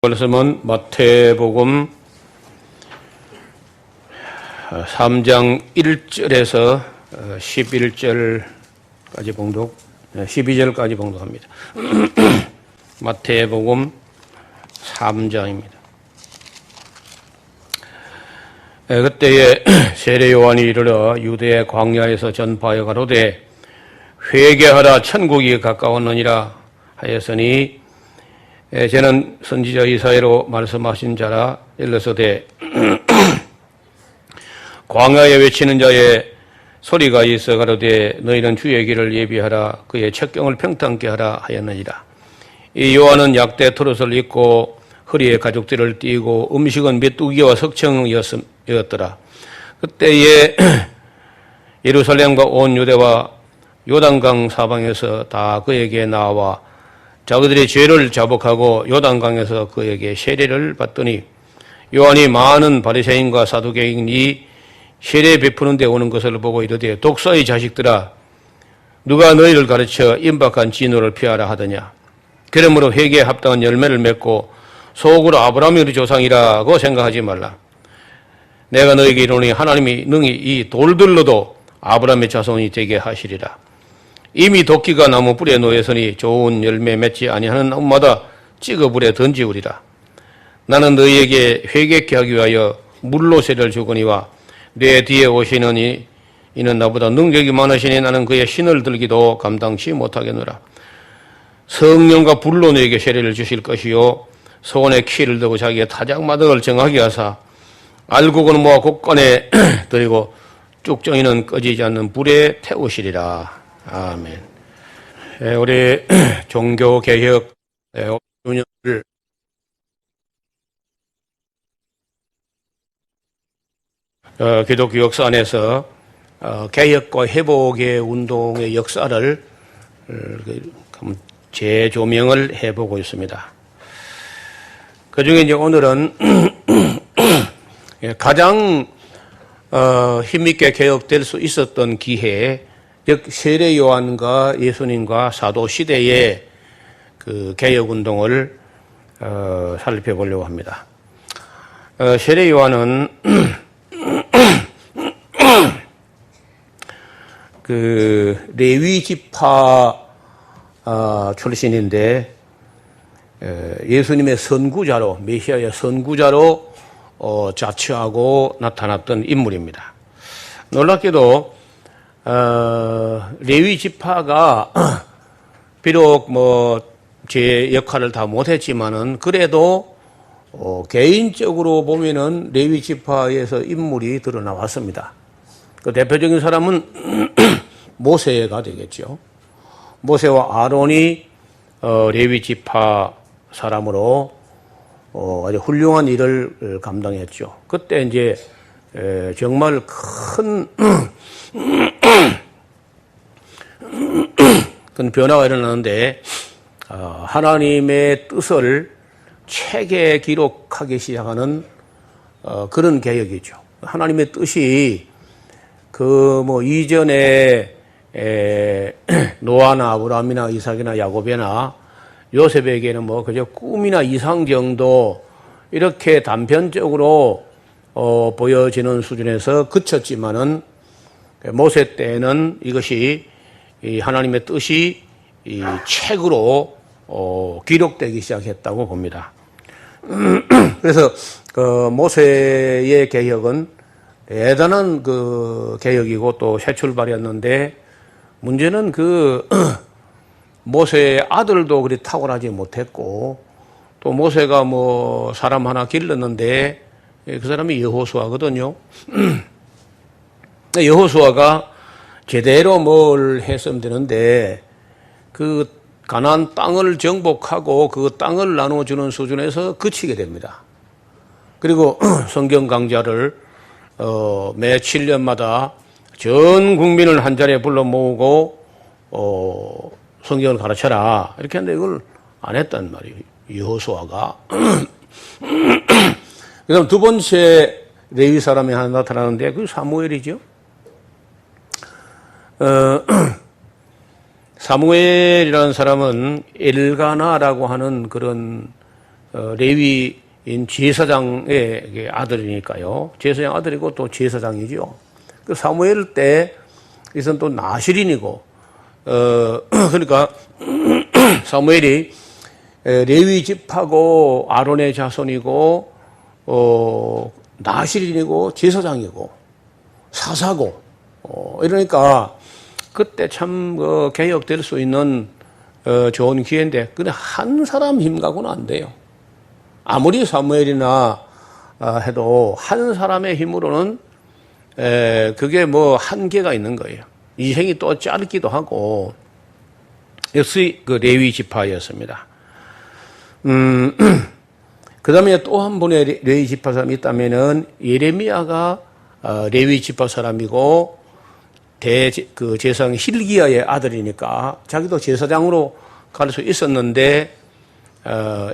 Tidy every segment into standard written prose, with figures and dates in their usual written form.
말씀은 마태복음 3장 1절에서 11절까지 봉독, 12절까지 봉독합니다. 마태복음 3장입니다. 그때에 세례 요한이 이르러 유대의 광야에서 전파하여 가로되 회개하라 천국이 가까웠느니라 하였으니 저는 선지자 이사야로 말씀하신 자라 일러서되 광야에 외치는 자의 소리가 있어 가로되 너희는 주의 길을 예비하라 그의 첩경을 평탄케 하라 하였느니라. 이 요한은 약대 트롯을 입고 허리에 가죽띠를 띠고 음식은 메뚜기와 석청이었더라. 그때에 예루살렘과 온 유대와 요단강 사방에서 다 그에게 나와 자기들의 죄를 자복하고 요단강에서 그에게 세례를 받더니 요한이 많은 바리새인과 사두개인이 세례 베푸는 데 오는 것을 보고 이르되 독사의 자식들아 누가 너희를 가르쳐 임박한 진노를 피하라 하더냐. 그러므로 회개에 합당한 열매를 맺고 속으로 아브라함이 우리 조상이라고 생각하지 말라. 내가 너에게 이르노니 하나님이 능히 이 돌들로도 아브라함의 자손이 되게 하시리라. 이미 도끼가 나무 뿌리에 놓였으니 좋은 열매 맺지 아니하는 나무마다 찍어 불에 던지우리라. 나는 너희에게 회개케 하기 위하여 물로 세례를 주거니와 내 뒤에 오시는 이는 나보다 능력이 많으시니 나는 그의 신을 들기도 감당치 못하겠노라. 성령과 불로 너에게 세례를 주실 것이요 손에 키를 들고 자기의 타작마당을 정하게 하사 알곡은 모아 곳간에 들이고 쭉정이는 꺼지지 않는 불에 태우시리라. 아멘. 우리 종교개혁 5년을 기독교 역사 안에서 개혁과 회복의 운동의 역사를 재조명을 해보고 있습니다. 그 중에 이제 오늘은 가장 힘있게 개혁될 수 있었던 기회, 즉 세례 요한과 예수님과 사도 시대의 그 개혁 운동을 살펴보려고 합니다. 세례 요한은 그 레위 지파 출신인데 예수님의 선구자로, 메시아의 선구자로 자처하고 나타났던 인물입니다. 놀랍게도 레위 지파가 비록 제 역할을 다 못했지만은 그래도 개인적으로 보면은 레위 지파에서 인물이 드러나왔습니다. 그 대표적인 사람은 모세가 되겠죠. 모세와 아론이 레위 지파 사람으로 아주 훌륭한 일을 감당했죠. 그때 이제 정말 큰 변화가 일어나는데 하나님의 뜻을 책에 기록하기 시작하는 그런 개혁이죠. 하나님의 뜻이 이전에 노아나 아브라함이나 이삭이나 야곱이나 요셉에게는 그저 꿈이나 이상 정도 이렇게 단편적으로 보여지는 수준에서 그쳤지만은 모세 때는 이것이 하나님의 뜻이 이 책으로 기록되기 시작했다고 봅니다. 그래서 그 모세의 개혁은 대단한 그 개혁이고 또 새 출발이었는데 문제는 그 모세의 아들도 그리 탁월하지 못했고 또 모세가 사람 하나 길렀는데 그 사람이 여호수아거든요. 여호수아가 제대로 뭘 했으면 되는데 그 가나안 땅을 정복하고 그 땅을 나눠주는 수준에서 그치게 됩니다. 그리고 성경 강좌를 매 7년마다 전 국민을 한 자리에 불러 모으고 성경을 가르쳐라 이렇게 했는데 이걸 안 했단 말이에요. 여호수아가. 그다음 두 번째 레위 사람이 하나 나타나는데 그 사무엘이죠. 사무엘이라는 사람은 엘가나라고 하는 그런 레위인 제사장의 아들이니까요. 제사장 아들이고 또 제사장이죠. 그 사무엘 때 이선 또 나실인이고, 그러니까 사무엘이 레위 집하고 아론의 자손이고, 나실인이고 제사장이고 사사고, 이러니까 그때 참 개혁될 수 있는 좋은 기회인데, 근데 한 사람 힘 가고는 안 돼요. 아무리 사무엘이나 해도 한 사람의 힘으로는 그게 뭐 한계가 있는 거예요. 인생이 또 짧기도 하고. 역시 그 레위 지파였습니다. 그 다음에 또 한 분의 레위 지파 사람이 있다면은 예레미야가 레위 지파 사람이고 그 제사장 hil기야의 아들이니까 자기도 제사장으로 갈 수 있었는데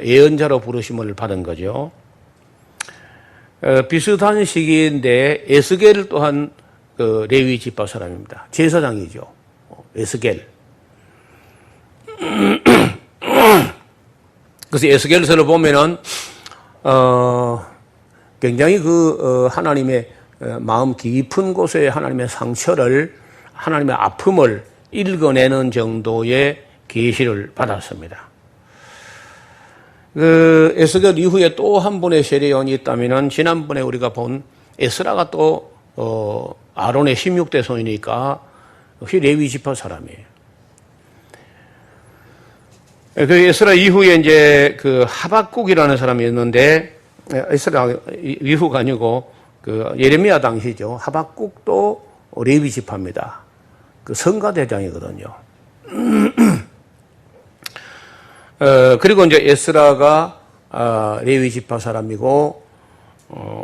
예언자로 부르심을 받은 거죠. 비슷한 시기인데 에스겔 또한 그 레위 지파 사람입니다. 제사장이죠. 에스겔. 그래서 에스겔서를 보면은 굉장히 하나님의 마음 깊은 곳에 하나님의 상처를, 하나님의 아픔을 읽어내는 정도의 계시를 받았습니다. 에스겔 이후에 또 한 분의 세례요한이 있다면은 지난번에 우리가 본 에스라가 또 아론의 16대 손이니까 역시 레위 지파 사람이에요. 그 에스라 이후에 이제 그 하박국이라는 사람이 있는데, 에스라 이후가 아니고 그 예레미야 당시죠. 하박국도 레위 지파입니다. 그 성가대장이거든요. 그리고 이제 에스라가 레위 지파 사람이고,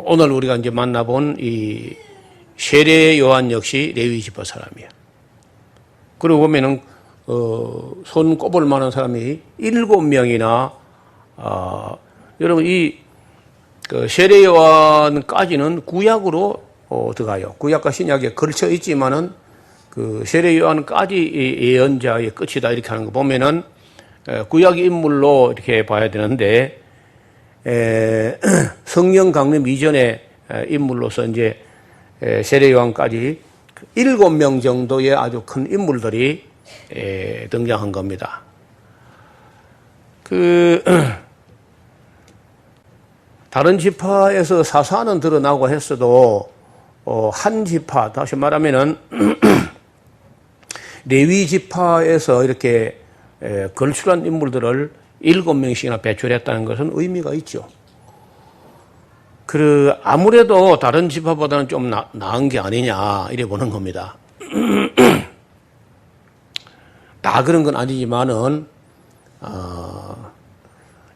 오늘 우리가 이제 만나본 이 세례 요한 역시 레위 지파 사람이에요. 그리고 보면은 손 꼽을 만한 사람이 7명이나, 여러분, 그 세례 요한까지는 구약으로 들어가요. 구약과 신약에 걸쳐 있지만은 그 세례 요한까지 예언자의 끝이다 이렇게 하는 거 보면은 구약 인물로 이렇게 봐야 되는데, 성령 강림 이전의 인물로서 이제 세례 요한까지 7명 정도의 아주 큰 인물들이 등장한 겁니다. 다른 지파에서 사사는 드러나고 했어도, 한 지파, 다시 말하면은, 레위 지파에서 이렇게 걸출한 인물들을 7명씩이나 배출했다는 것은 의미가 있죠. 아무래도 다른 지파보다는 좀 나은 게 아니냐, 이래 보는 겁니다. 다 그런 건 아니지만은,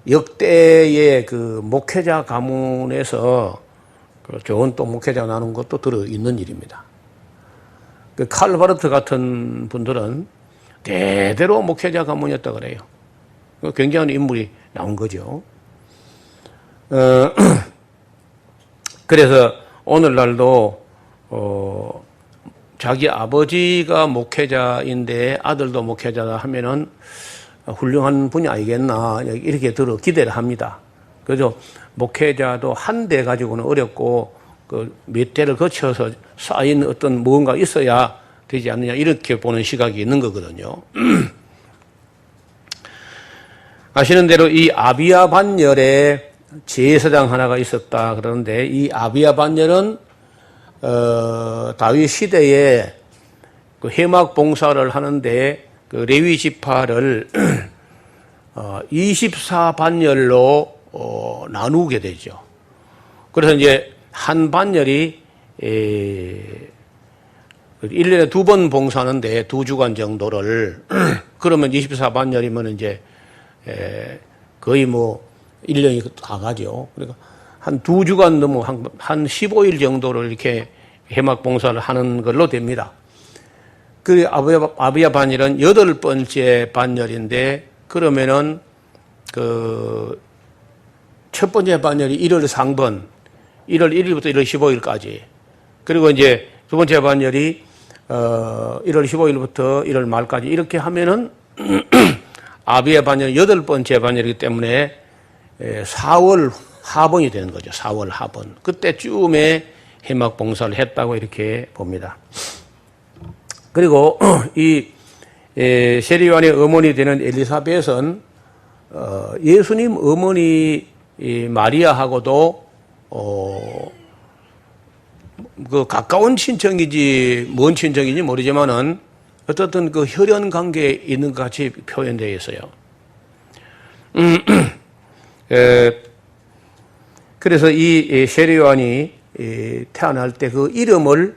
역대의 그 목회자 가문에서 좋은 또 목회자가 나눈 것도 들어있는 일입니다. 그 칼바르트 같은 분들은 대대로 목회자 가문이었다 그래요. 굉장한 인물이 나온 거죠. 그래서 오늘날도 자기 아버지가 목회자인데 아들도 목회자다 하면은 훌륭한 분이 아니겠나 이렇게 기대를 합니다. 그래서 목회자도 한 대 가지고는 어렵고 몇 대를 거쳐서 쌓인 어떤 무언가 있어야 되지 않느냐 이렇게 보는 시각이 있는 거거든요. 아시는 대로 이 아비야 반열에 제사장 하나가 있었다 그러는데, 이 아비야 반열은 다윗 시대에 그 회막 봉사를 하는데 그 레위 지파를 24반열로 나누게 되죠. 그래서 이제 한 반열이 1년에 2번 봉사하는데 2주간 정도를 그러면 24반열이면 이제 거의 뭐 1년이 다 가죠. 그러니까 한 2주간 넘어 한 15일 정도를 이렇게 회막 봉사를 하는 걸로 됩니다. 그 아비야 반열은 8번째 반열인데, 그러면은 첫 번째 반열이 1월 상번, 1월 1일부터 1월 15일까지. 그리고 이제 두 번째 반열이 1월 15일부터 1월 말까지 이렇게 하면은 아비야 반열 8번째 반열이기 때문에 4월 하번이 되는 거죠. 4월 하번. 그때쯤에 해막 봉사를 했다고 이렇게 봅니다. 그리고 이 세례요한의 어머니 되는 엘리사벳은 예수님 어머니 마리아하고도 그 가까운 친척이지 먼 친척인지 모르지만은 어떻든 그 혈연 관계에 있는 것 같이 표현되어 있어요. 그래서 이 세례요한이 태어날 때 그 이름을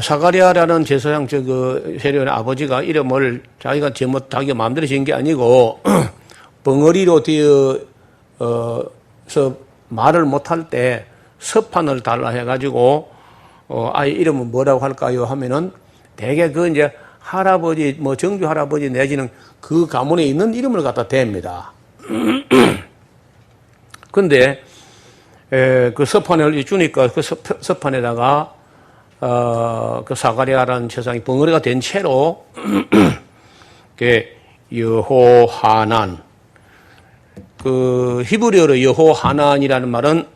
사가랴라는 제사장 그 세례요한의 아버지가 이름을 자기가 자기가 마음대로 지은 게 아니고 벙어리로 되어서 말을 못할 때 서판을 달라 해가지고 아이 이름은 뭐라고 할까요 하면은 대개 그 이제 할아버지 뭐 정주 할아버지 내지는 그 가문에 있는 이름을 갖다 댑니다. 근데 그 서판을 주니까 그 서판에다가 그 사가랴라는 세상이 벙어리가 된 채로 그 여호하난 그 히브리어로 여호하난이라는 말은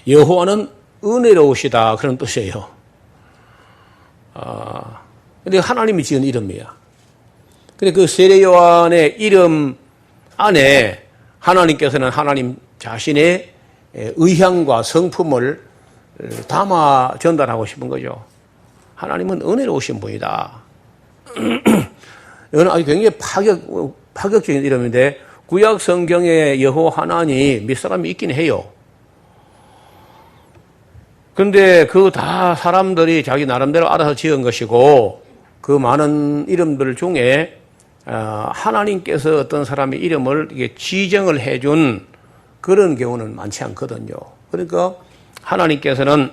여호와는 은혜로우시다 그런 뜻이에요. 근데 하나님이 지은 이름이야. 근데 그 세례요한의 이름 안에 하나님께서는 하나님 자신의 의향과 성품을 담아 전달하고 싶은 거죠. 하나님은 은혜로우신 분이다. 이건 아주 굉장히 파격적인 이름인데 구약 성경에 여호하나니 몇 사람이 있긴 해요. 근데 그 다 사람들이 자기 나름대로 알아서 지은 것이고 그 많은 이름들 중에 하나님께서 어떤 사람의 이름을 이게 지정을 해준 그런 경우는 많지 않거든요. 그러니까 하나님께서는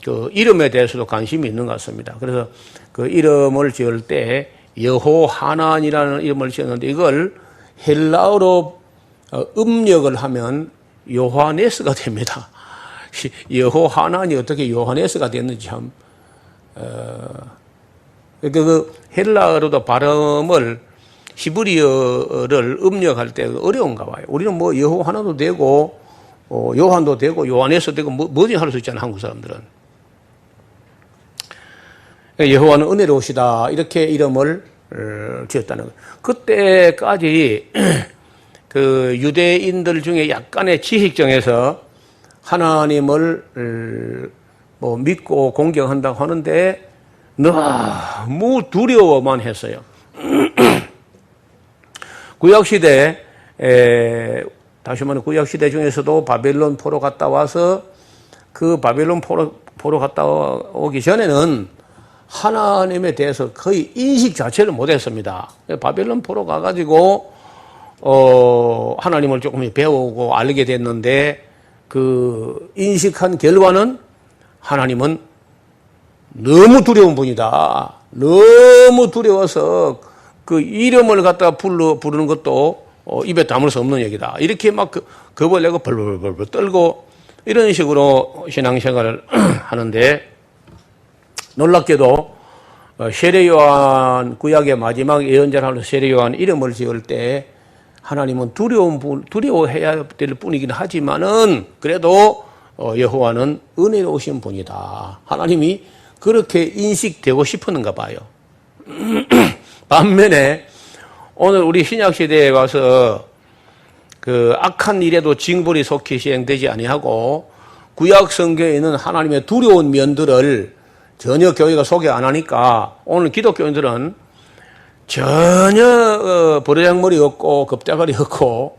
그 이름에 대해서도 관심이 있는 것 같습니다. 그래서 그 이름을 지을 때 여호하난이라는 이름을 지었는데 이걸 헬라어로 음력을 하면 요하네스가 됩니다. 여호하난이 어떻게 요하네스가 됐는지 참 그 헬라어로도 발음을 히브리어를 음력할 때 어려운가 봐요. 우리는 뭐 여호하나도 되고 요한도 되고 요하네스도 되고 뭐든지 할 수 있잖아요. 한국 사람들은. 여호와는 은혜로우시다 이렇게 이름을 지었다는 거예요. 그때까지 그 유대인들 중에 약간의 지식정에서 하나님을 뭐 믿고 공경한다고 하는데 너무 두려워만 했어요. 구약시대 다시 말하면 구약시대 중에서도 바벨론 포로 갔다 와서 그 바벨론 포로 갔다 오기 전에는 하나님에 대해서 거의 인식 자체를 못했습니다. 바벨론 포로 가가지고 하나님을 조금 배우고 알게 됐는데 그 인식한 결과는 하나님은 너무 두려운 분이다. 너무 두려워서 그 이름을 갖다가 부르는 것도 입에 담을 수 없는 얘기다. 이렇게 막 겁을 내고 벌벌벌 떨고 이런 식으로 신앙생활을 하는데 놀랍게도 세례요한 구약의 마지막 예언자로 세례요한 이름을 지을 때 하나님은 두려워해야 될 뿐이긴 하지만은 그래도 여호와는 은혜로우신 분이다. 하나님이 그렇게 인식되고 싶었는가 봐요. 반면에 오늘 우리 신약 시대에 와서 그 악한 일에도 징벌이 속히 시행되지 아니하고 구약 성경에 있는 하나님의 두려운 면들을 전혀 교회가 소개 안 하니까 오늘 기독교인들은 전혀 버르장머리 없고 겁대가리 없고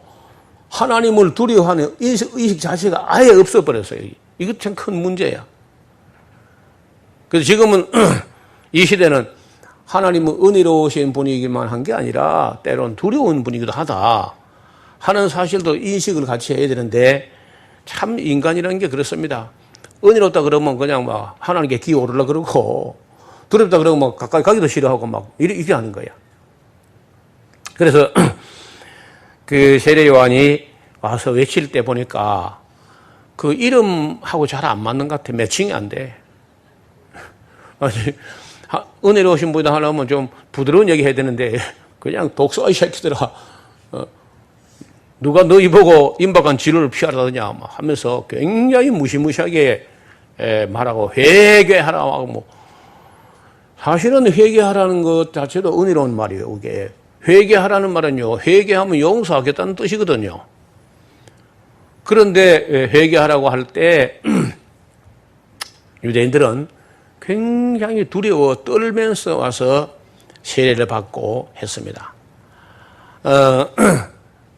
하나님을 두려워하는 의식 자체가 아예 없어버렸어요. 이거 참 큰 문제야. 그래서 지금은 이 시대는 하나님은 은혜로우신 분이기만 한 게 아니라 때로는 두려운 분이기도 하다 하는 사실도 인식을 같이 해야 되는데 참 인간이라는 게 그렇습니다. 은혜롭다 그러면 그냥 막 하나님께 기어오르려 그러고 두렵다 그러면 막 가까이 가기도 싫어하고 막 이렇게 하는 거야. 그래서 그 세례요한이 와서 외칠 때 보니까 그 이름하고 잘 안 맞는 것 같아. 매칭이 안 돼. 은혜로우신 분이다 하려면 좀 부드러운 얘기 해야 되는데 그냥 독서 이 새끼들아, 누가 너희 보고 임박한 진로를 피하라더냐 하면서 굉장히 무시무시하게 말하고 회개하라고 하고 뭐. 사실은 회개하라는 것 자체도 은혜로운 말이에요. 이게 회개하라는 말은요, 회개하면 용서하겠다는 뜻이거든요. 그런데 회개하라고 할 때 유대인들은 굉장히 두려워 떨면서 와서 세례를 받고 했습니다.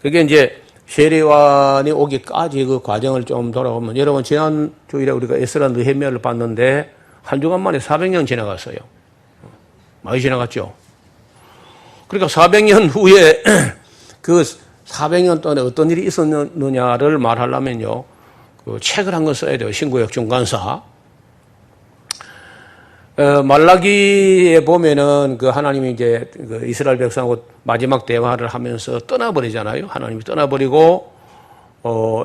그게 이제 세례관이 오기까지 그 과정을 좀 돌아보면, 여러분 지난 주일에 우리가 에스라 느헤미야를 봤는데 한 주간 만에 400년 지나갔어요. 많이 지나갔죠. 그러니까 400년 후에 그 400년 동안에 어떤 일이 있었느냐를 말하려면요, 그 책을 한 권 써야 돼요. 신구역 중간사. 말라기에 보면은 그 하나님이 이제 그 이스라엘 백성하고 마지막 대화를 하면서 떠나버리잖아요. 하나님이 떠나버리고,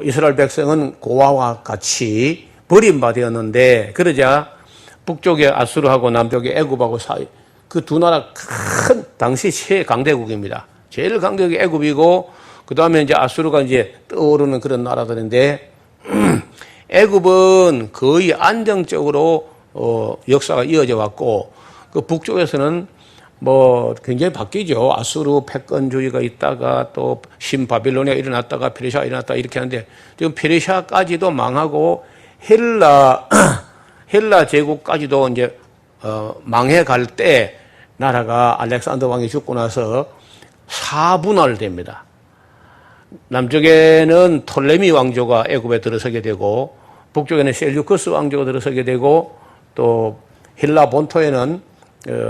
이스라엘 백성은 고아와 같이 버림받았는데, 그러자 북쪽에 아수르하고 남쪽에 애굽하고 사이, 그 두 나라 큰 당시 최강대국입니다. 제일 강대국이 애굽이고, 그 다음에 이제 아수르가 이제 떠오르는 그런 나라들인데, 애굽은 거의 안정적으로 역사가 이어져 왔고, 그 북쪽에서는 뭐 굉장히 바뀌죠. 아수르 패권주의가 있다가 또 신바빌로니아가 일어났다가 페르시아가 일어났다 이렇게 하는데, 지금 페르시아까지도 망하고 헬라 제국까지도 이제 망해갈 때 나라가 알렉산더 왕이 죽고 나서 4분할됩니다. 남쪽에는 톨레미 왕조가 애굽에 들어서게 되고, 북쪽에는 셀류커스 왕조가 들어서게 되고, 또 헬라 본토에는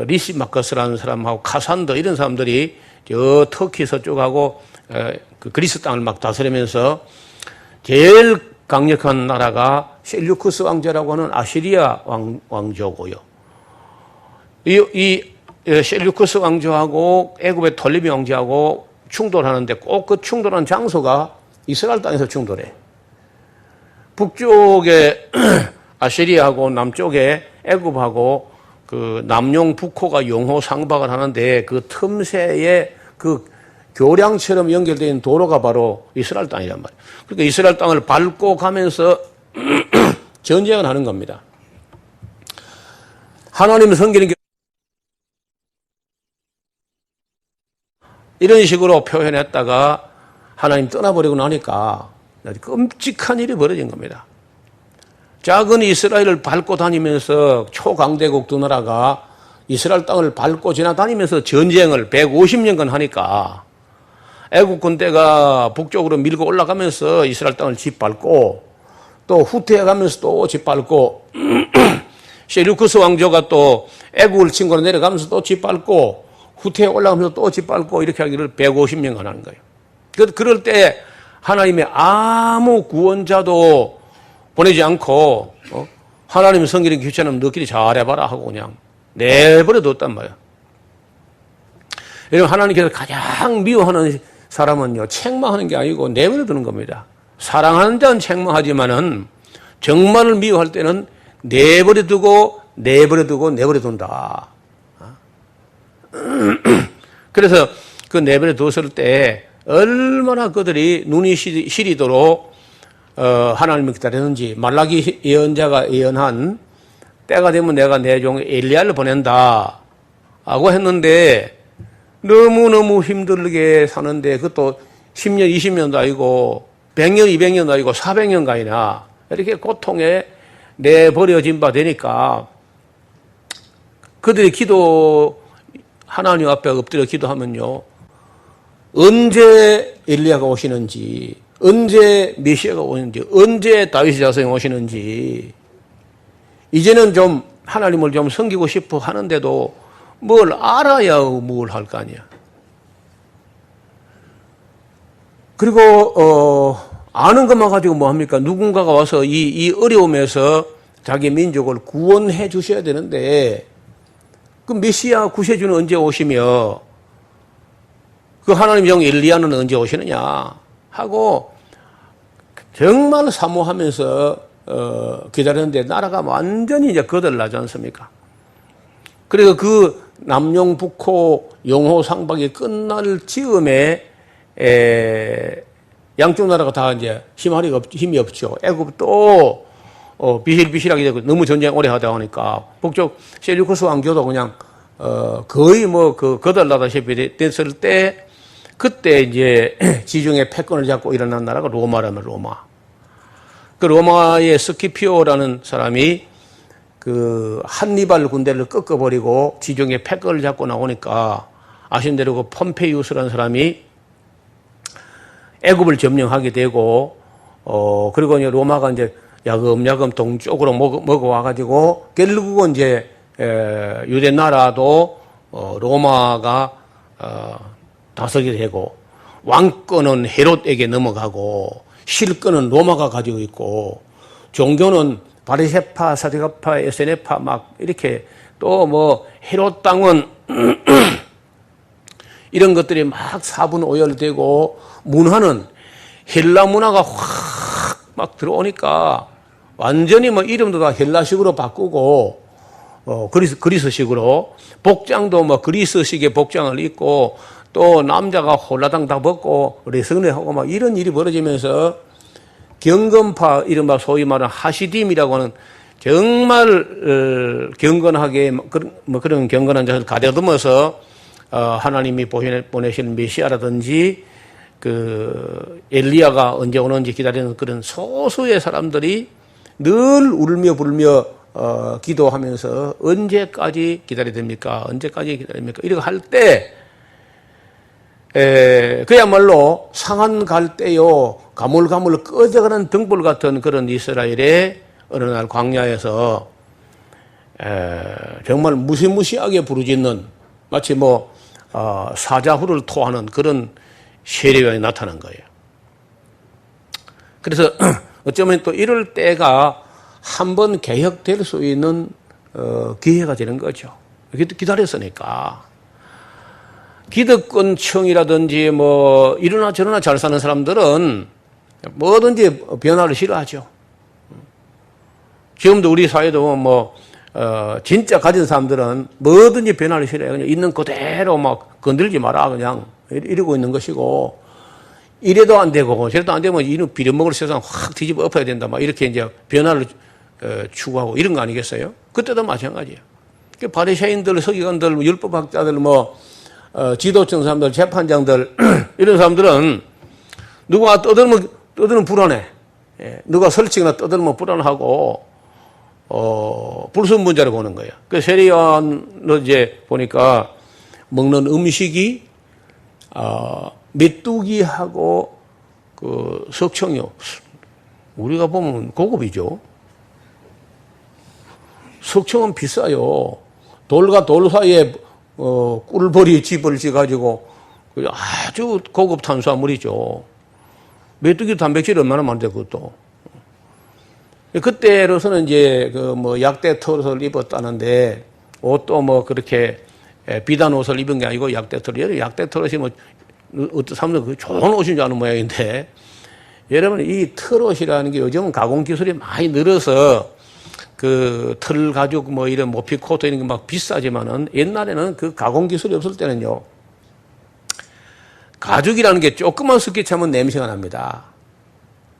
리시마커스라는 사람하고 카산더 이런 사람들이 저 터키 서쪽하고 그 그리스 땅을 막 다스리면서, 제일 강력한 나라가 셀류커스 왕조라고 하는 아시리아 왕조고요. 이 셀류커스 왕조하고 애굽의 톨레미 왕조하고 충돌하는데, 꼭 그 충돌한 장소가 이스라엘 땅에서 충돌해. 북쪽에 아시리아하고 남쪽에 애굽하고 그 남용 북호가 용호 상박을 하는데, 그 틈새에 그 교량처럼 연결된 도로가 바로 이스라엘 땅이란 말이에요. 그러니까 이스라엘 땅을 밟고 가면서 전쟁을 하는 겁니다. 하나님을 섬기는 게 이런 식으로 표현했다가 하나님 떠나버리고 나니까 끔찍한 일이 벌어진 겁니다. 작은 이스라엘을 밟고 다니면서 초강대국 두 나라가 이스라엘 땅을 밟고 지나다니면서 전쟁을 150년간 하니까, 애국 군대가 북쪽으로 밀고 올라가면서 이스라엘 땅을 짓밟고, 또 후퇴해 가면서 또 짓밟고, 셀류커스 왕조가 또 애국을 침공으로 내려가면서 또 짓밟고, 후퇴해 올라가면서 또 짓밟고, 이렇게 하기를 150년간 하는 거예요. 그럴 때 하나님의 아무 구원자도 보내지 않고, 하나님 섬기는 귀처럼 너끼리 잘해봐라 하고 그냥 내버려 뒀단 말이야. 여러분, 하나님께서 가장 미워하는 사람은요, 책망하는 게 아니고 내버려 두는 겁니다. 사랑하는 자는 책망하지만은 정말을 미워할 때는 내버려 두고 둔다. 그래서 그 내버려 뒀을 때 얼마나 그들이 눈이 시리도록 하나님을 기다렸는지. 말라기 예언자가 예언한 때가 되면 내가 내 종 엘리야를 보낸다 하고 했는데, 너무너무 힘들게 사는데, 그것도 10년, 20년도 아니고 100년, 200년도 아니고 400년간이나 이렇게 고통에 내버려진 바 되니까, 그들이 하나님 앞에 엎드려 기도하면요, 언제 엘리야가 오시는지, 언제 메시아가 오는지, 언제 다윗의 자손이 오시는지, 이제는 좀 하나님을 좀 섬기고 싶어 하는데도 뭘 알아야 뭘 할 거 아니야. 그리고 아는 것만 가지고 뭐 합니까? 누군가가 와서 이 어려움에서 자기 민족을 구원해 주셔야 되는데, 그 메시아 구세주는 언제 오시며, 그 하나님 종 엘리야는 언제 오시느냐 하고 정말 사모하면서 기다렸는데, 나라가 완전히 이제 거들나지 않습니까? 그래서 그 남용 북호 용호 상박이 끝날 즈음에 양쪽 나라가 다 이제 힘이 없죠. 애굽도 비실비실하게 되고 너무 전쟁 오래 하다 보니까 북쪽 셀류쿠스 왕조도 그냥 거의 뭐 거덜나다시피 됐을 때 그때 이제 지중해 패권을 잡고 일어난 나라가 로마라면 로마. 그 로마의 스키피오라는 사람이 그 한니발 군대를 꺾어버리고 지중해 패권을 잡고 나오니까 아신 대로 그 폼페이우스라는 사람이 애굽을 점령하게 되고 그리고 이제 로마가 이제 야금야금 동쪽으로 먹어와가지고 결국은 이제 유대 나라도 로마가 다스리게 되고 왕권은 헤롯에게 넘어가고 실권은 로마가 가지고 있고 종교는 바리새파, 사두개파, 에세네파 막 이렇게 또 뭐 헤롯 땅은 이런 것들이 막 사분오열되고 문화는 헬라 문화가 확 막 들어오니까 완전히 뭐 이름도 다 헬라식으로 바꾸고 그리스식으로 복장도 뭐 그리스식의 복장을 입고 또 남자가 홀라당 다 벗고 레슨을 막 이런 일이 벌어지면서 경건파 이른바 소위 말하는 하시딤이라고 하는 정말 경건하게 뭐 그런 경건한 자를 가다듬어서 하나님이 보내실 메시아라든지 그 엘리야가 언제 오는지 기다리는 그런 소수의 사람들이 늘 울며 불며 기도하면서 언제까지 기다려야 됩니까? 언제까지 기다립니까? 이렇게 할 때 그야말로 상한 갈 때요 가물가물 꺼져가는 등불 같은 그런 이스라엘의 어느 날 광야에서 정말 무시무시하게 부르짖는 마치 뭐 사자후를 토하는 그런 세례요한이 나타난 거예요. 그래서 어쩌면 또 이럴 때가 한번 개혁될 수 있는 기회가 되는 거죠. 기다렸으니까. 기득권층이라든지 뭐 이러나 저러나 잘 사는 사람들은 뭐든지 변화를 싫어하죠. 지금도 우리 사회도 뭐 진짜 가진 사람들은 뭐든지 변화를 싫어해요. 그냥 있는 그대로 막 건들지 마라 그냥 이러고 있는 것이고 이래도 안 되고 저래도 안 되면 이는 비려먹을 세상 확 뒤집어 엎어야 된다 막 이렇게 이제 변화를 추구하고 이런 거 아니겠어요? 그때도 마찬가지예요. 바리새인들, 서기관들, 율법학자들 뭐 지도층 사람들, 재판장들 이런 사람들은 누가 떠들면 불안해. 누가 설치거나 떠들면 불안하고 불순분자를 보는 거예요. 그 세례요한을 이제 보니까 먹는 음식이 메뚜기하고 그 석청이요. 우리가 보면 고급이죠. 석청은 비싸요. 돌과 돌 사이에 꿀벌이 집을 지가지고 아주 고급 탄수화물이죠. 메뚜기 단백질이 얼마나 많은데 그것도. 그때로서는 이제 그 뭐 약대 털옷을 입었다는데 옷도 뭐 그렇게 비단 옷을 입은 게 아니고 약대 털옷. 약대 털옷이 뭐 어떤 사람들 그 좋은 옷인 줄 아는 모양인데 여러분 이 털옷이라는 게 요즘은 가공 기술이 많이 늘어서 그 털 가죽 뭐 이런 모피 코트 이런 게 막 비싸지만은 옛날에는 그 가공 기술이 없을 때는요 가죽이라는 게 조금만 습기 차면 냄새가 납니다.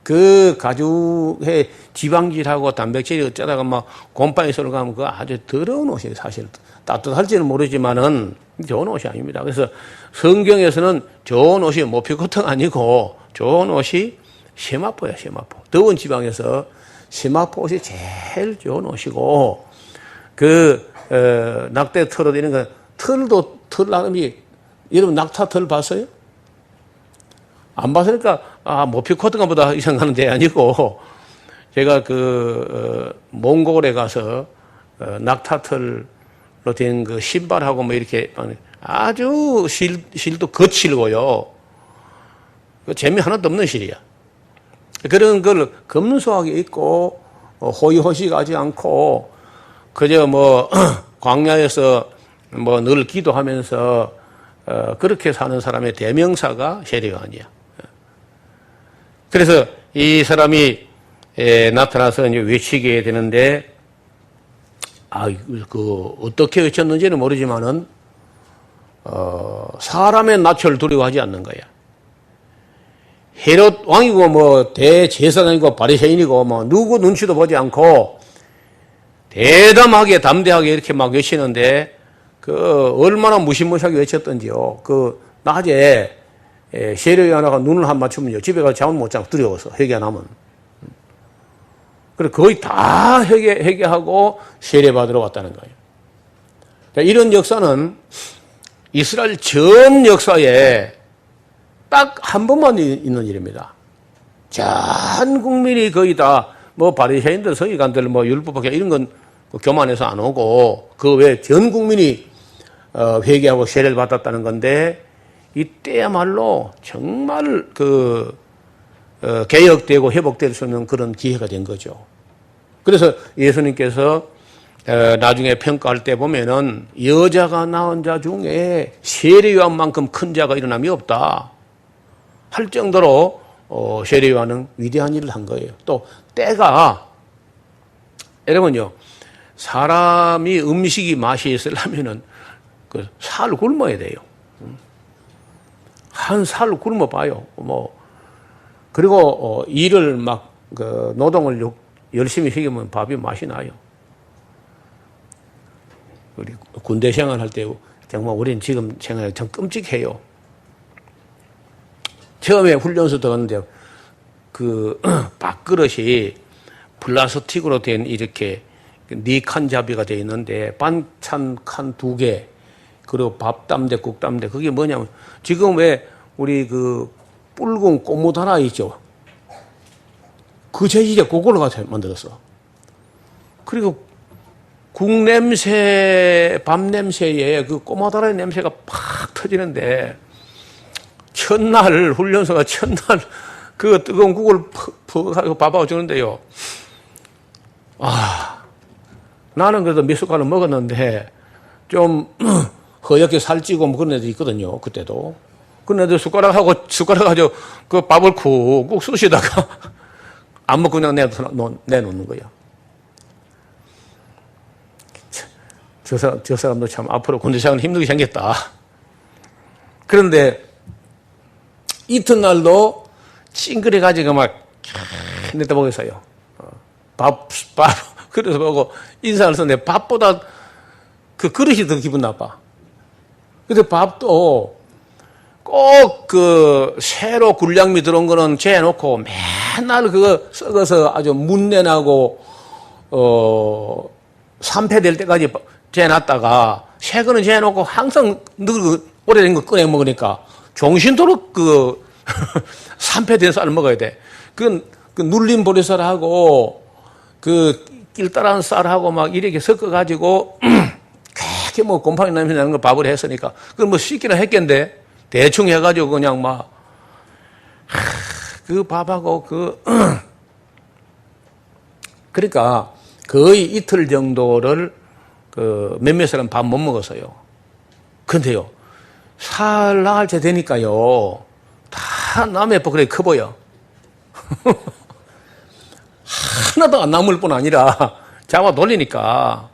그 가죽의 지방질하고 단백질이 어쩌다가 막 곰팡이 썰어 가면 그거 아주 더러운 옷이에요. 사실 따뜻할지는 모르지만은 좋은 옷이 아닙니다. 그래서 성경에서는 좋은 옷이 모피 코트가 아니고 좋은 옷이 세마포예요. 세마포. 더운 지방에서 세마포 옷이 제일 좋은 옷이고 그 낙대 털옷 이런 거 털도 털 나름이 여러분 낙타 털 봤어요? 안 봤으니까 모피 코트가 보다 이상하는데 아니고 제가 그 몽골에 가서 낙타털로 된 그 신발하고 뭐 이렇게 아주 실도 거칠고요. 그 재미 하나도 없는 실이야. 그런 걸 검소하게 입고 호의호식하지 않고 그저 뭐 광야에서 뭐 늘 기도하면서 그렇게 사는 사람의 대명사가 세례요한이야. 그래서 이 사람이 나타나서 이제 외치게 되는데 어떻게 외쳤는지는 모르지만은, 사람의 낯을 두려워하지 않는 거야. 헤롯 왕이고, 뭐, 대제사장이고, 바리새인이고, 뭐, 누구 눈치도 보지 않고, 대담하게, 담대하게 이렇게 막 외치는데, 얼마나 무시무시하게 외쳤던지요. 낮에, 세례 하나가 눈을 한 맞추면요. 집에 가서 잠을 못 자고 두려워서, 회개 안 하면. 그래, 거의 다 회개하고 세례 받으러 왔다는 거예요. 이런 역사는 이스라엘 전 역사에 딱 한 번만 있는 일입니다. 전 국민이 거의 다, 뭐, 바리새인들, 서기관들, 뭐, 율법학자 이런 건 교만해서 안 오고, 그 외에 전 국민이, 회개하고 세례를 받았다는 건데, 이때야말로 정말 개혁되고 회복될 수 있는 그런 기회가 된 거죠. 그래서 예수님께서 나중에 평가할 때 보면은 여자가 낳은 자 중에 세례 요한만큼 큰 자가 일어남이 없다 할 정도로 세례 요한은 위대한 일을 한 거예요. 또 때가 여러분요, 사람이 음식이 맛이 있으려면은 살 굶어야 돼요. 한 살 굶어 봐요. 뭐 그리고 일을 막 노동을 열심히 해보면 밥이 맛이 나요. 우리 군대 생활할 때 정말 우리는 지금 생각해 참 끔찍해요. 처음에 훈련소 들어갔는데 밥그릇이 플라스틱으로 된 이렇게 네 칸 잡이가 되어 있는데 반찬 칸 2개 그리고 밥 담대 국 담대 그게 뭐냐면 지금 왜 우리 붉은 꽃무 하나 있죠. 그 재질에 그걸로 가서 만들었어. 그리고 국 냄새, 밥 냄새에 꼬마다라의 냄새가 팍 터지는데 첫날 훈련소가 첫날 뜨거운 국을 푹 밥하고 주는데요. 나는 그래도 몇 숟갈을 먹었는데 좀 허옇게 살찌고 뭐 그런 애들 있거든요. 그때도. 그런 애들 숟가락 가지고 그 밥을 쿡쿡 쑤시다가 안 먹고 그냥 내놓는 거예요. 저 사람도 참 앞으로 군대 생활 힘들게 생겼다. 그런데 이튿날도 찡그려가지고 막 내다보겠어요. 그래서 보고 인사를 썼는데 밥보다 그 그릇이 더 기분 나빠. 근데 밥도 꼭 새로 굴량미 들어온 거는 재놓고 맨날 그거 썩어서 아주 문내나고, 산패될 때까지 재놨다가 새 거는 재놓고 항상 오래된 거 꺼내 먹으니까 종신토록 산패된 쌀을 먹어야 돼. 눌린 보리쌀하고 길 따라한 쌀하고 막 이렇게 섞어가지고 그렇게 뭐 곰팡이 냄새 나는 거 밥을 했으니까 그걸 뭐 씻기나 했겠는데 대충 해가지고 그냥 막 그 밥하고 그러니까 거의 이틀 정도를 몇몇 사람 밥 못 먹었어요. 근데요, 살 나갈 때 되니까요, 다 남의 버그레 커 보여. 하나도 안 남을 뿐 아니라 잡아 돌리니까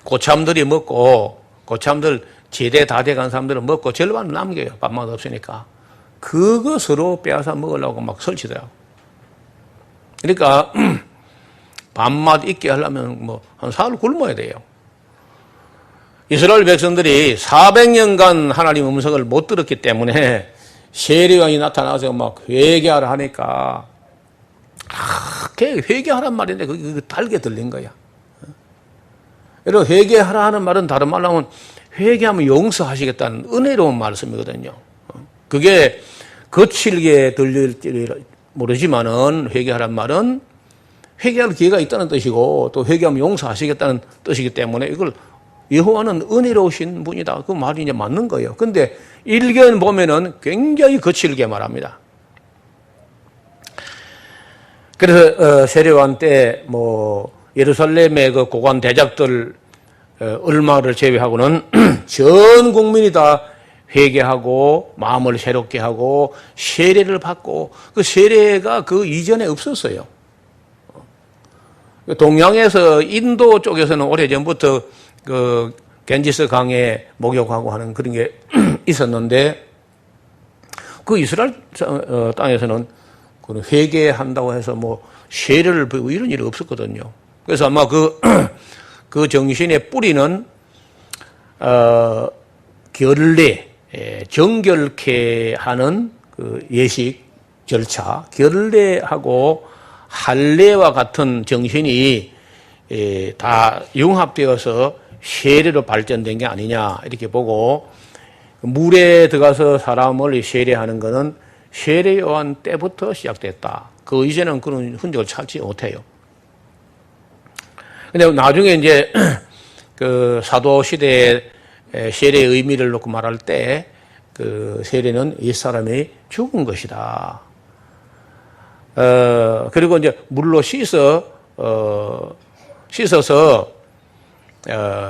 고참들이 먹고 고참들 제대 다 돼간 사람들은 먹고 절반은 남겨요. 밥맛 없으니까. 그거 서로 빼앗아 먹으려고 막 설치더라고. 그러니까 밥맛 있게 하려면 뭐 한 사흘 굶어야 돼요. 이스라엘 백성들이 400년간 하나님 음성을 못 들었기 때문에 세례요한이 나타나서 막 회개하라 하니까 회개하란 말인데 그게 달게 들린 거야. 여러분, 회개하라 하는 말은 다른 말로 하면 회개하면 용서하시겠다는 은혜로운 말씀이거든요. 그게 거칠게 들릴지 모르지만은 회개하란 말은 회개할 기회가 있다는 뜻이고 또 회개하면 용서하시겠다는 뜻이기 때문에 이걸 여호와는 은혜로우신 분이다. 그 말이 이제 맞는 거예요. 근데 일견 보면은 굉장히 거칠게 말합니다. 그래서 세례요한 때 뭐 예루살렘의 그 고관 대작들 얼마를 제외하고는 전 국민이 다 회개하고 마음을 새롭게 하고 세례를 받고 그 세례가 그 이전에 없었어요. 동양에서 인도 쪽에서는 오래전부터 그 겐지스 강에 목욕하고 하는 그런 게 있었는데 그 이스라엘 땅에서는 회개한다고 해서 뭐 세례를 배우고 이런 일이 없었거든요. 그래서 아마 그 정신의 뿌리는 결례, 정결케 하는 그 예식 절차, 결례하고 할례와 같은 정신이 다 융합되어서 세례로 발전된 게 아니냐 이렇게 보고 물에 들어가서 사람을 세례하는 것은 세례 요한 때부터 시작됐다. 그 이제는 그런 흔적을 찾지 못해요. 근데 나중에 이제 그 사도 시대의 세례의 의미를 놓고 말할 때 그 세례는 옛사람이 죽은 것이다. 그리고 이제 물로 씻어서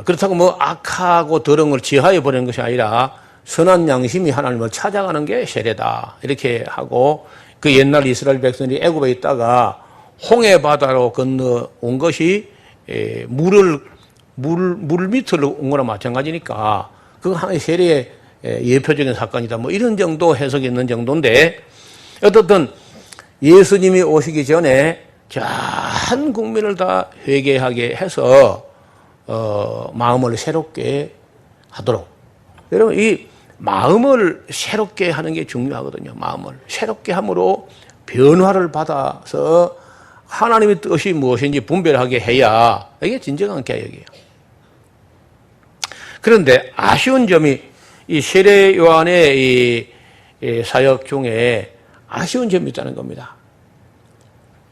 그렇다고 뭐 악하고 더러운 걸 지하에 버리는 것이 아니라 선한 양심이 하나님을 찾아가는 게 세례다. 이렇게 하고 그 옛날 이스라엘 백성이 애굽에 있다가 홍해 바다로 건너온 것이 물 밑으로 온 거랑 마찬가지니까 그거 하나의 세례의 예표적인 사건이다. 뭐 이런 정도 해석이 있는 정도인데 어떻든 예수님이 오시기 전에 전 국민을 다 회개하게 해서 마음을 새롭게 하도록. 여러분 이 마음을 새롭게 하는 게 중요하거든요. 마음을 새롭게 함으로 변화를 받아서 하나님의 뜻이 무엇인지 분별하게 해야 이게 진정한 개혁이에요. 그런데 아쉬운 점이 이 세례 요한의 이 사역 중에 아쉬운 점이 있다는 겁니다.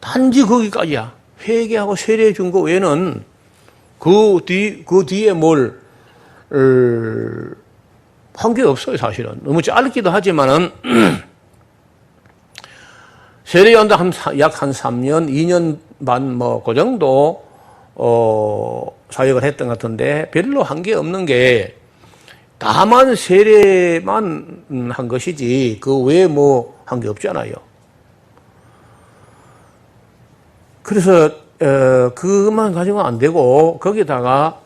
단지 거기까지야. 회개하고 세례 준 거 외에는 그 뒤에 뭘 한 게 없어요, 사실은. 너무 짧기도 하지만은 세례 요한도 약 한 3년, 2년 반 뭐 그 정도 사역을 했던 것 같은데 별로 한 게 없는 게 다만 세례만 한 것이지 그 외에 뭐 한 게 없잖아요. 그래서 그것만 가지고는 안 되고 거기다가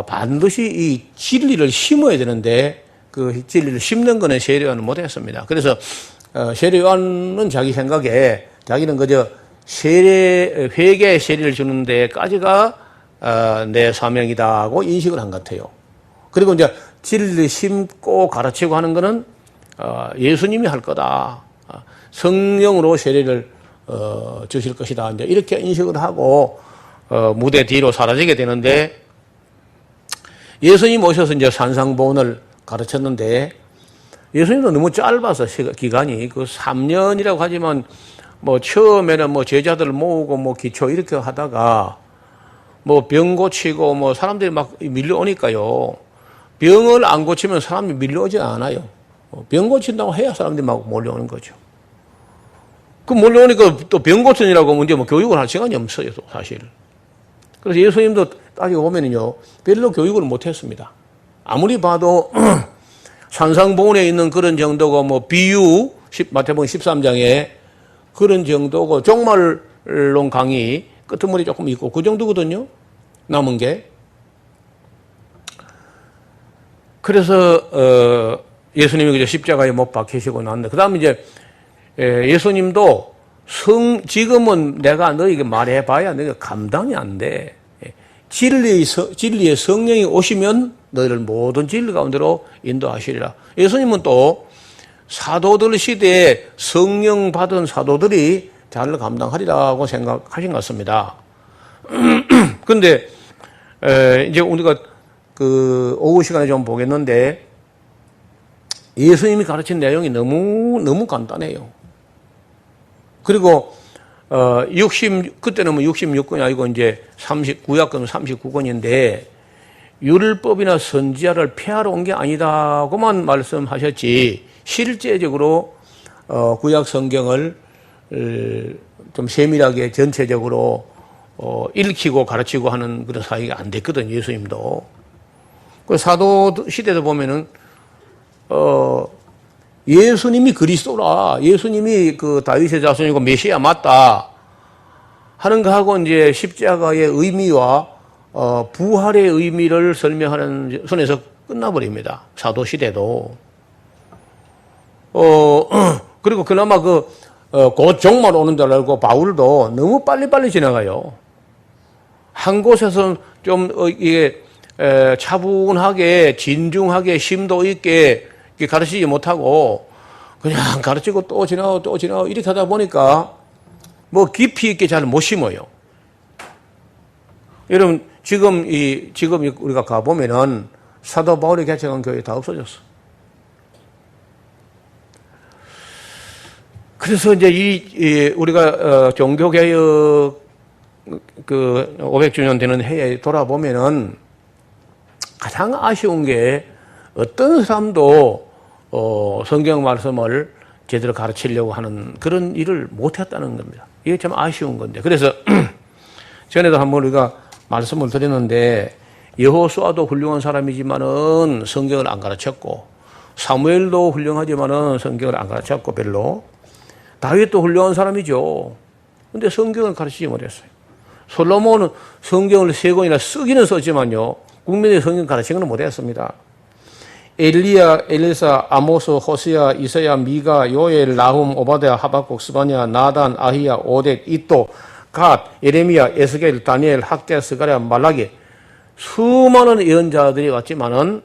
반드시 이 진리를 심어야 되는데 그 진리를 심는 거는 세례 요한은 못했습니다. 그래서 세례 요한은 자기 생각에 자기는 그저 회개 세례를 주는 데까지가 내 사명이다 하고 인식을 한 것 같아요. 그리고 이제 진리를 심고 가르치고 하는 거는 예수님이 할 거다. 성령으로 세례를 주실 것이다. 이제 이렇게 인식을 하고 무대 뒤로 사라지게 되는데 예수님 오셔서 이제 산상보훈을 가르쳤는데 예수님도 너무 짧아서 기간이 그 3년이라고 하지만 뭐 처음에는 뭐 제자들을 모으고 뭐 기초 이렇게 하다가 뭐 병 고치고 뭐 사람들이 막 밀려오니까요. 병을 안 고치면 사람이 밀려오지 않아요. 병 고친다고 해야 사람들이 막 몰려오는 거죠. 그 몰려오니까 또 병 고치느라고 문제 뭐 교육을 할 시간이 없어요, 사실. 그래서 예수님도 따지고 보면은요, 별로 교육을 못 했습니다. 아무리 봐도 산상보훈에 있는 그런 정도가 뭐 비유, 마태복음 13장에 그런 정도고 종말론 강의 끄트머리 조금 있고 그 정도거든요. 남은 게. 그래서 예수님이 그저 십자가에 못 박히시고 났는데 그 다음에 이제 예수님도 지금은 내가 너에게 말해봐야 너희가 감당이 안 돼. 진리의 성령이 오시면 너희를 모든 진리 가운데로 인도하시리라. 예수님은 또 사도들 시대에 성령 받은 사도들이 잘 감당하리라고 생각하신 것 같습니다. 그런데 이제 우리가 그 오후 시간에 좀 보겠는데 예수님이 가르친 내용이 너무 간단해요. 그리고 그때는 뭐 66권이 아니고 이제 구약권 39권인데 율법이나 선지자를 폐하러 온 게 아니다고만 말씀하셨지 실제적으로 구약 성경을 좀 세밀하게 전체적으로 읽히고 가르치고 하는 그런 사역이 안 됐거든요. 예수님도. 그 사도 시대도 보면은 예수님이 그리스도라. 예수님이 그 다윗의 자손이고 메시아 맞다 하는 거하고 이제 십자가의 의미와 부활의 의미를 설명하는 선에서 끝나버립니다. 사도 시대도. 그리고 그나마 곧 종말 오는 줄 알고 바울도 너무 빨리빨리 지나가요. 한 곳에서 좀 이게 차분하게 진중하게 심도 있게 가르치지 못하고 그냥 가르치고 또 지나가고 이렇게 하다 보니까 뭐 깊이 있게 잘 못 심어요. 여러분 지금 우리가 가보면은 사도 바울이 개척한 교회 다 없어졌어. 그래서 이제 우리가 종교개혁 500주년 되는 해에 돌아보면은 가장 아쉬운 게 어떤 사람도 성경 말씀을 제대로 가르치려고 하는 그런 일을 못했다는 겁니다. 이게 참 아쉬운 건데. 그래서 전에도 한번 우리가 말씀을 드렸는데 여호수아도 훌륭한 사람이지만은 성경을 안 가르쳤고 사무엘도 훌륭하지만은 성경을 안 가르쳤고 별로 다윗도 훌륭한 사람이죠. 근데 성경을 가르치지 못했어요. 솔로몬은 성경을 3권이나 쓰기는 썼지만요. 국민의 성경 가르치는 건 못했습니다. 엘리야, 엘리사, 아모스, 호세야, 이사야, 미가, 요엘, 나훔, 오바댜, 하박국, 스바냐, 나단, 아히야, 오뎃, 이또, 갓, 예레미야, 에스겔, 다니엘, 학개, 스가랴, 말라기 수많은 예언자들이 왔지만은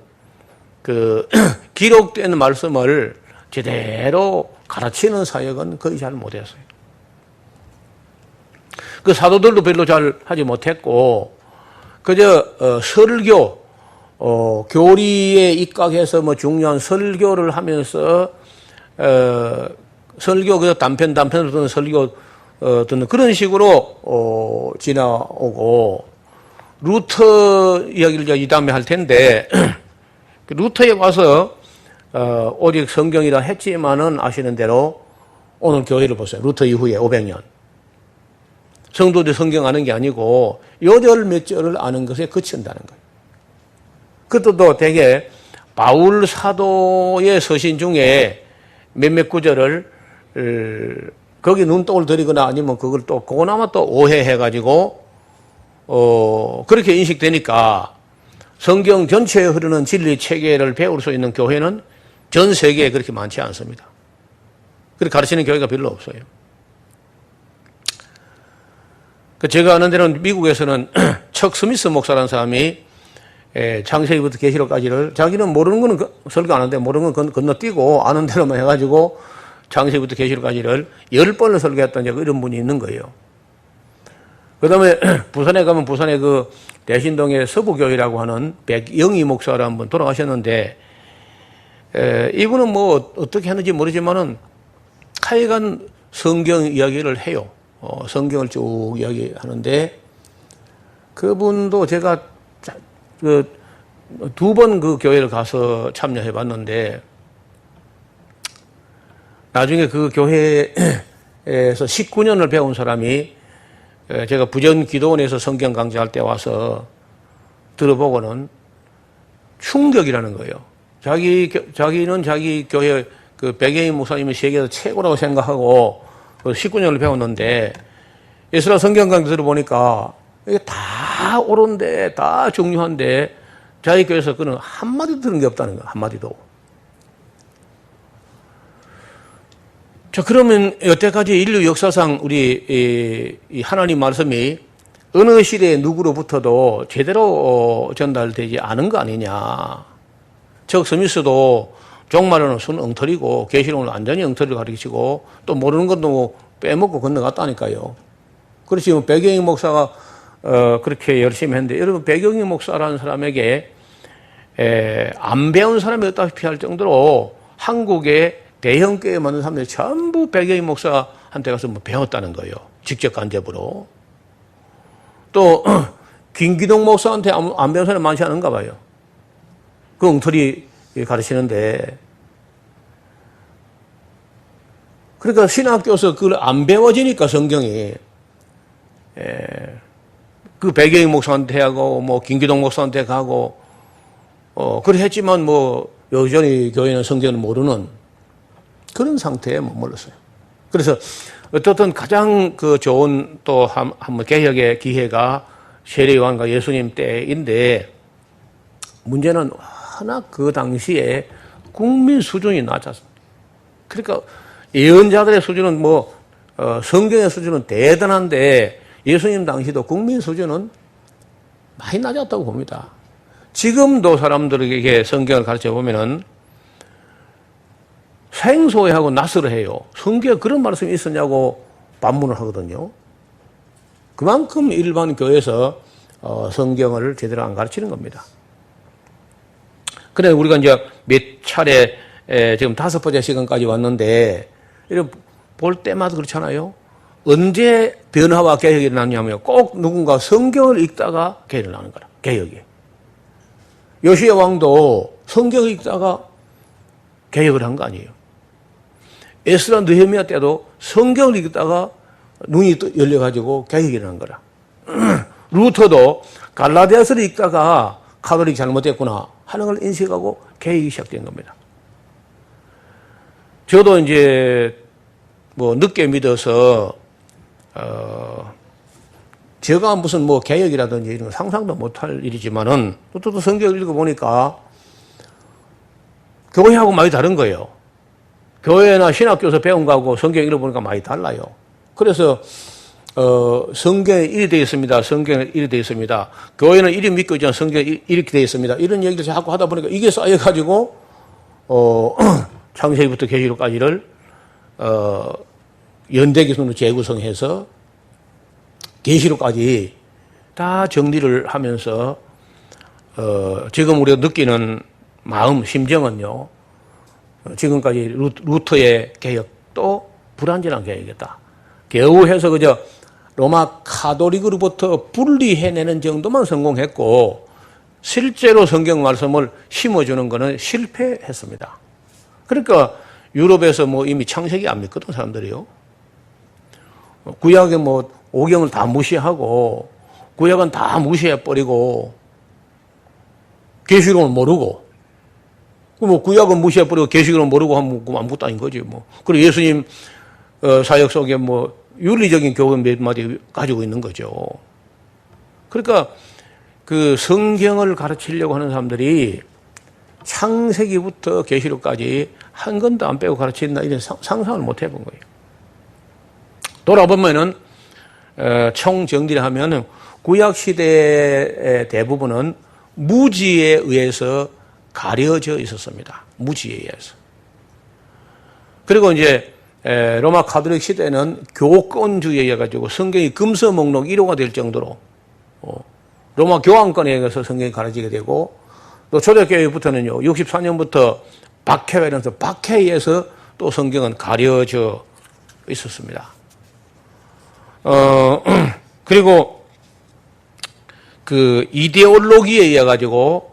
기록된 말씀을 제대로 가르치는 사역은 거의 잘 못했어요. 그 사도들도 별로 잘 하지 못했고 그저 설교 교리에 입각해서 뭐 중요한 설교를 하면서 설교 그 단편으로 듣는 설교 듣는 그런 식으로 지나오고 루터 이야기를 이 다음에 할 텐데 루터에 와서 오직 성경이라 했지만은 아시는 대로 오늘 교회를 보세요. 루터 이후에 500년 성도들이 성경 아는 게 아니고 요절 몇 절을 아는 것에 그친다는 거예요. 그것도 되게 바울 사도의 서신 중에 몇몇 구절을 거기 눈독을 들이거나 아니면 그걸 또 그나마 또 오해해가지고 그렇게 인식되니까 성경 전체에 흐르는 진리 체계를 배울 수 있는 교회는 전 세계에 그렇게 많지 않습니다. 그렇게 가르치는 교회가 별로 없어요. 제가 아는 데는 미국에서는 척 스미스 목사라는 사람이 창세기부터 계시록까지를 자기는 모르는 거는 설교 안 하는데 모르는 건 건너뛰고 아는 대로만 해가지고 창세기부터 계시록까지를 10번을 설교했던 이런 분이 있는 거예요. 그 다음에 부산에 가면 부산에 그 대신동의 서부교회라고 하는 백영희 목사라는 분 돌아가셨는데 이분은 뭐 어떻게 하는지 모르지만은 하여간 성경 이야기를 해요. 성경을 쭉 이야기하는데 그분도 제가 두 번 그 교회를 가서 참여해 봤는데 나중에 그 교회에서 19년을 배운 사람이 제가 부전기도원에서 성경 강좌할 때 와서 들어보고는 충격이라는 거예요. 자기는 자기 교회 그 백예인 목사님이 세계에서 최고라고 생각하고 19년을 배웠는데 예수라 성경 강좌 들어보니까 이게 다 옳은데 다 중요한데 자기 교회에서 그는 한마디도 들은 게 없다는 거예요. 한마디도. 자, 그러면 여태까지 인류 역사상 우리 이 하나님 말씀이 어느 시대에 누구로부터도 제대로 전달되지 않은 거 아니냐. 즉 스미스도 종말론은 순 엉터리고 계시록은 완전히 엉터리를 가르치고 또 모르는 것도 뭐 빼먹고 건너갔다니까요. 그렇지 뭐 백영희 목사가 그렇게 열심히 했는데 여러분 백영희 목사라는 사람에게 안 배운 사람이 없다시피 할 정도로 한국의 대형 교회 많은 사람들이 전부 백영희 목사한테 가서 뭐 배웠다는 거예요. 직접 간접으로. 또 김기동 목사한테 안 배운 사람이 많지 않은가 봐요. 그 엉터리 가르치는데 그러니까 신학교에서 그걸 안 배워지니까 성경이 그 백영희 목사한테 하고 뭐 김기동 목사한테 가고 그래 했지만 뭐 여전히 교회는 성경을 모르는 그런 상태에 머물렀어요. 그래서 어떻든 가장 그 좋은 또 한번 개혁의 기회가 세례요한과 예수님 때인데 문제는 워낙 그 당시에 국민 수준이 낮았습니다. 그러니까 예언자들의 수준은 성경의 수준은 대단한데 예수님 당시도 국민 수준은 많이 낮았다고 봅니다. 지금도 사람들에게 성경을 가르쳐 보면은 생소해하고 낯설어해요. 성경에 그런 말씀이 있었냐고 반문을 하거든요. 그만큼 일반 교회에서 성경을 제대로 안 가르치는 겁니다. 그래 우리가 이제 몇 차례 지금 5번째 시간까지 왔는데 이렇게 볼 때마다 그렇잖아요. 언제 변화와 개혁이 일어났냐면 꼭 누군가 성경을 읽다가 개혁이 일어나는 거라. 개혁이. 요시야 왕도 성경을 읽다가 개혁을 한 거 아니에요. 에스라 느헤미야 때도 성경을 읽다가 눈이 열려가지고 개혁이 일어난 거라. 루터도 갈라디아서를 읽다가 카톨릭이 잘못됐구나 하는 걸 인식하고 개혁이 시작된 겁니다. 저도 이제 늦게 믿어서 제가 무슨 개혁이라든지 이런 거 상상도 못할 일이지만은 또 성경을 읽어보니까 교회하고 많이 다른 거예요. 교회나 신학교에서 배운 거하고 성경 읽어보니까 많이 달라요. 그래서 성경에 이리 되어 있습니다. 성경에 이리 되어 있습니다. 교회는 이리 믿고 있지만 성경에 이렇게 되어 있습니다. 이런 얘기를 자꾸 하다 보니까 이게 쌓여가지고 창세기부터 계시록까지를 연대기순으로 재구성해서 계시록까지 다 정리를 하면서 지금 우리가 느끼는 마음, 심정은요. 지금까지 루터의 개혁도 불완전한 개혁이었다. 겨우 해서 그저 로마 카톨릭으로부터 분리해내는 정도만 성공했고 실제로 성경 말씀을 심어주는 것은 실패했습니다. 그러니까 유럽에서 이미 창세기 안 믿거든 사람들이요. 구약에 오경을 다 무시하고 구약은 다 무시해버리고 계시록은 모르고 구약은 무시해버리고 계시록은 모르고 하면 아무것도 아닌 거지 그리고 예수님 사역 속에 윤리적인 교훈 몇 마디 가지고 있는 거죠. 그러니까 그 성경을 가르치려고 하는 사람들이 창세기부터 계시록까지 한 건도 안 빼고 가르친다 이런 상상을 못 해본 거예요. 돌아보면은 총 정리를 하면은 구약 시대의 대부분은 무지에 의해서 가려져 있었습니다. 무지에 의해서. 그리고 이제 로마 카톨릭 시대는 교권주의에 의해 가지고 성경이 금서 목록 1호가 될 정도로 로마 교황권에 의해서 성경이 가르치게 되고 또 초대교회부터는요 64년부터 박해가 일어나서 박해에 의해서 또 성경은 가려져 있었습니다. 그리고 그 이데올로기에 의해 가지고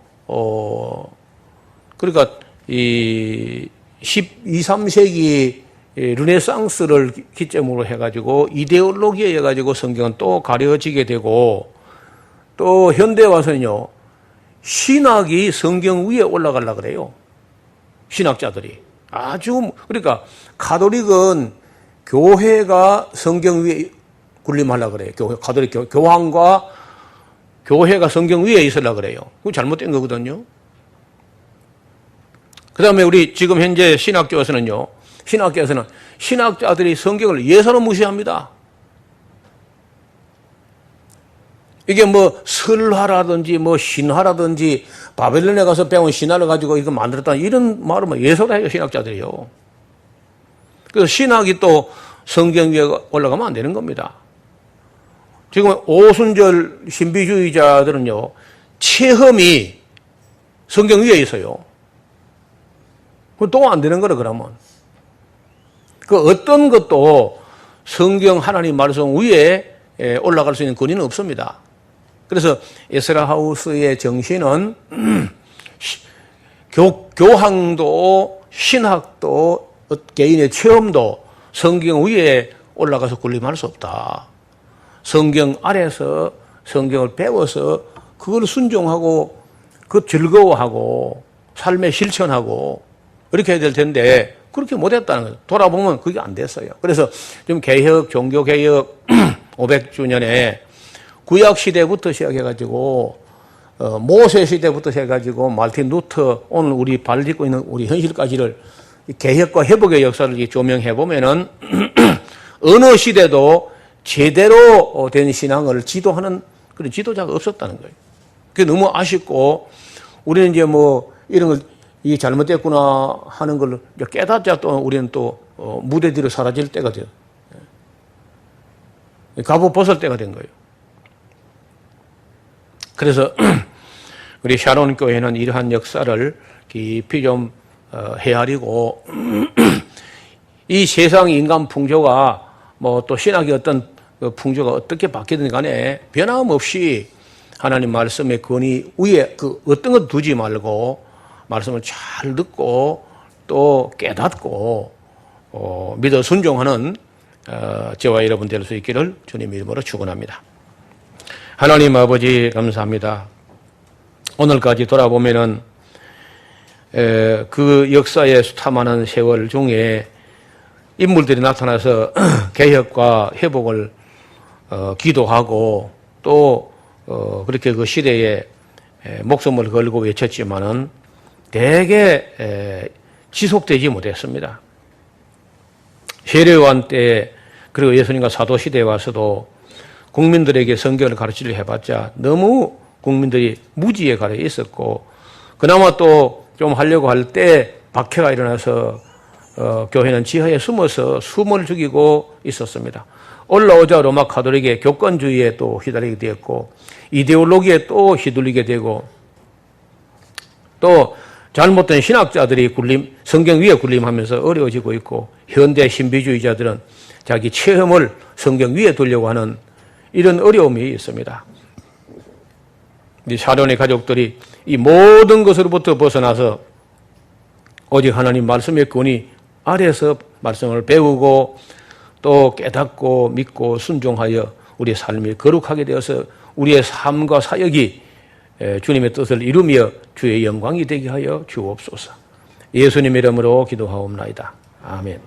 그러니까 이 12, 3세기 르네상스를 기점으로 해가지고 이데올로기에 의해 가지고 성경은 또 가려지게 되고 또 현대에 와서는요 신학이 성경 위에 올라가려고 그래요. 신학자들이 그러니까 가톨릭은 교회가 성경 위에 군림하려고 그래요. 가톨릭 교황과 교회가 성경 위에 있으려고 그래요. 그거 잘못된 거거든요. 그 다음에 우리 지금 현재 신학교에서는 신학자들이 성경을 예사로 무시합니다. 이게 설화라든지 신화라든지 바벨론에 가서 배운 신화를 가지고 이거 만들었다 이런 말을 예사로 해요, 신학자들이요. 그래서 신학이 또 성경 위에 올라가면 안 되는 겁니다. 지금 오순절 신비주의자들은요, 체험이 성경 위에 있어요. 그건 또 안 되는 거라, 그러면. 그 어떤 것도 성경 하나님 말씀 위에 올라갈 수 있는 권위는 없습니다. 그래서 에스라 하우스의 정신은 교황도 신학도 개인의 체험도 성경 위에 올라가서 군림할 수 없다. 성경 아래서 성경을 배워서 그걸 순종하고 그 즐거워하고 삶에 실천하고 이렇게 해야 될 텐데 그렇게 못했다는 거예요. 돌아보면 그게 안 됐어요. 그래서 좀 개혁, 종교개혁 500주년에 구약시대부터 시작해가지고 모세시대부터 시작해가지고 마르틴 루터, 오늘 우리 발 딛고 있는 우리 현실까지를 개혁과 회복의 역사를 조명해보면은 어느 시대도 제대로 된 신앙을 지도하는 그런 지도자가 없었다는 거예요. 그게 너무 아쉽고, 우리는 이제 뭐 이런 걸 이게 잘못됐구나 하는 걸 깨닫자 또 우리는 또 무대 뒤로 사라질 때가 돼요. 갑옷 벗을 때가 된 거예요. 그래서 우리 샤론 교회는 이러한 역사를 깊이 좀 헤아리고 이 세상 인간 풍조가 뭐 또 신학의 어떤 풍조가 어떻게 바뀌든 간에 변함없이 하나님 말씀의 권위 위에 그 어떤 것 두지 말고 말씀을 잘 듣고 또 깨닫고 믿어 순종하는 저와 여러분 될 수 있기를 주님 이름으로 축원합니다. 하나님 아버지 감사합니다. 오늘까지 돌아보면은 그 역사의 수탐하는 세월 중에 인물들이 나타나서 개혁과 회복을 기도하고 또 그렇게 그 시대에 목숨을 걸고 외쳤지만은 대개 지속되지 못했습니다. 세례요한 때 그리고 예수님과 사도시대에 와서도 국민들에게 성경을 가르치려 해봤자 너무 국민들이 무지에 가려 있었고, 그나마 또 좀 하려고 할 때 박해가 일어나서 교회는 지하에 숨어서 숨을 죽이고 있었습니다. 올라오자 로마 가톨릭의 교권주의에 또 휘달리게 되었고, 이데올로기에 또 휘둘리게 되고, 또 잘못된 신학자들이 성경 위에 군림하면서 어려워지고 있고, 현대 신비주의자들은 자기 체험을 성경 위에 두려고 하는 이런 어려움이 있습니다. 이 샤론의 가족들이 이 모든 것으로부터 벗어나서 오직 하나님 말씀의 권위 아래서 말씀을 배우고 또 깨닫고 믿고 순종하여 우리의 삶이 거룩하게 되어서 우리의 삶과 사역이 주님의 뜻을 이루며 주의 영광이 되게 하여 주옵소서. 예수님 이름으로 기도하옵나이다. 아멘.